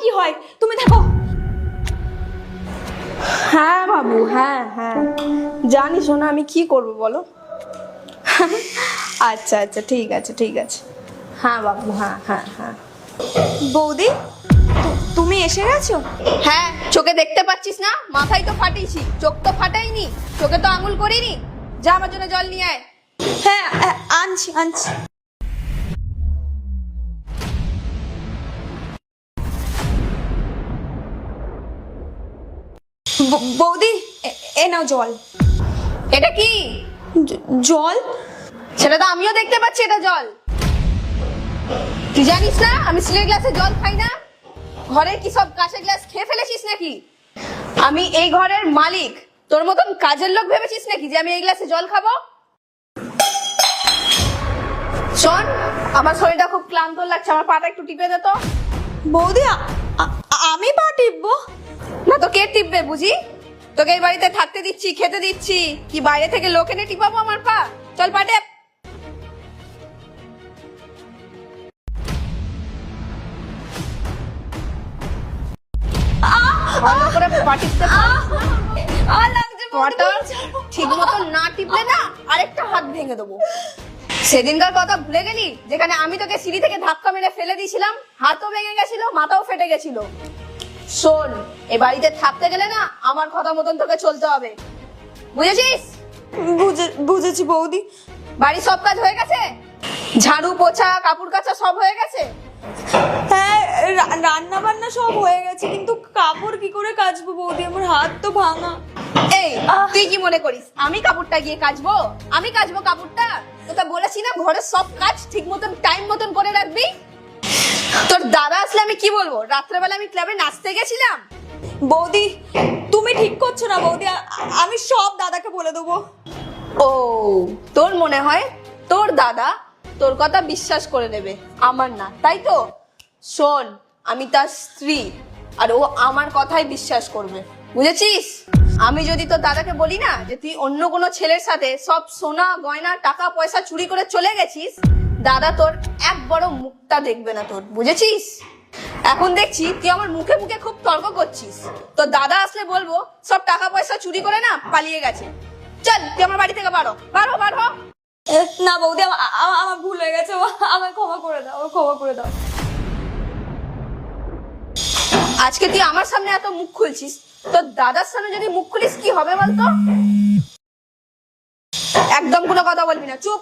কি হয়, তুমি থাকো। হ্যাঁ বাবু, হ্যাঁ হ্যাঁ জানি শোনা, আমি কি করব বলো। আচ্ছা আচ্ছা, ঠিক আছে ঠিক আছে। হ্যাঁ বাবু, হ্যাঁ হ্যাঁ হ্যাঁ। বৌদি, তুমি এসে গেছো? হ্যাঁ, চোখে দেখতে পাচ্ছিস না? মাথায় তো ফাটিয়েছি, চোখ তো ফাটাইনি, চোখে তো আঙুল করিনি। যা আমার জন্য জল নিয়ে আয়। হ্যাঁ আনছি আনছি। বৌদি, এ নাও জল। এটা কি? জল? সেটা তো আমিও দেখতে পাচ্ছি, এটা জল। তুই জানিস না আমি স্টিলের গ্লাসে জল খাই না? ঘরের কি সব কাঁচের গ্লাস খেয়ে ফেলেছিস নাকি? আমি এই ঘরের মালিক, তোর মতন কাজের লোক ভেবেছিস নাকি যে আমি এই গ্লাসে জল খাবো? শোন, আমার শরীরটা খুব ক্লান্ত লাগছে, আমার পাটা একটু টিপে দে তো। বৌদি, আমি পা টিপবো? না তো কে টিপবে বুঝি? তোকে এই বাড়িতে থাকতে দিচ্ছি, খেতে দিচ্ছি, কি বাইরে থেকে লোক এনে টিপাবো আমার পা? চল পা টেপ। ভালো করে পা টিপতে পাটা ঠিক মতো না টিপলে না আরেকটা হাত ভেঙে দেবো। সেদিনকার কথা ভুলে গেলি যেখানে আমি তোকে সিঁড়ি থেকে ধাক্কা মেরে ফেলে দিয়েছিলাম? হাতও ভেঙে গেছিল, মাথাও ফেটে গেছিল। শোন, এ বাড়িতে থাকতে গেলে না আমার কথা মতন তোকে চলতে হবে, বুঝেছিস? বুঝেছি বৌদি। বাড়ির সব কাজ হয়ে গেছে? ঝাড়ু পোছা কাপড় কাচা সব হয়ে গেছে? হ্যাঁ, রান্না বান্না সব হয়ে গেছে, কিন্তু কাপড় কি করে কাচবো বৌদি? আমার হাত তো ভাঙা। এই তুই কি মনে করিস আমি কাপড়টা গিয়ে কাচবো? আমি কাচবো কাপড়টা? তোকে বলেছি না ঘরের সব কাজ ঠিক মতন টাইম মতন করে রাখবি। তোর দাদা আসলে আমি কি বলবো? রাত্রেবেলা আমি ক্লাবে নাচতে গেছিলাম। বৌদি, তুমি ঠিক করছো না বৌদি, আমি সব দাদাকে বলে দেবো। ও, তোর মনে হয় তোর দাদা তোর কথা বিশ্বাস করে নেবে, আমার না, তাই তো? শোন, আমি তার স্ত্রী, আর ও আমার কথাই বিশ্বাস করবে, বুঝেছিস? আমি যদি তোর দাদাকে বলি না যে তুই অন্য কোনো ছেলের সাথে সব সোনা গয়না টাকা পয়সা চুরি করে চলে গেছিস, দাদা তোর এক বড় মুখটা দেখবে না তোর, বুঝেছিস? এখন দেখছি তুই আমার মুখে মুখে খুব তর্ক করছিস। তোর দাদা আসলে বলবো সব টাকা পয়সা চুরি করে না পালিয়ে গেছে। চল তুই আমার বাড়ি থেকে বাড়ো বাড়ো বাড়ো। না বৌদি, আমার ভুল হয়ে গেছে, আমায় ক্ষমা করে দাও, ক্ষমা করে দাও। আজকে তুই আমার সামনে এত মুখ খুলছিস, তোর দাদার সামনে যদি মুখ খুলিস কি হবে বলতো? একদম কোনো কথা বলবি না, চুপ।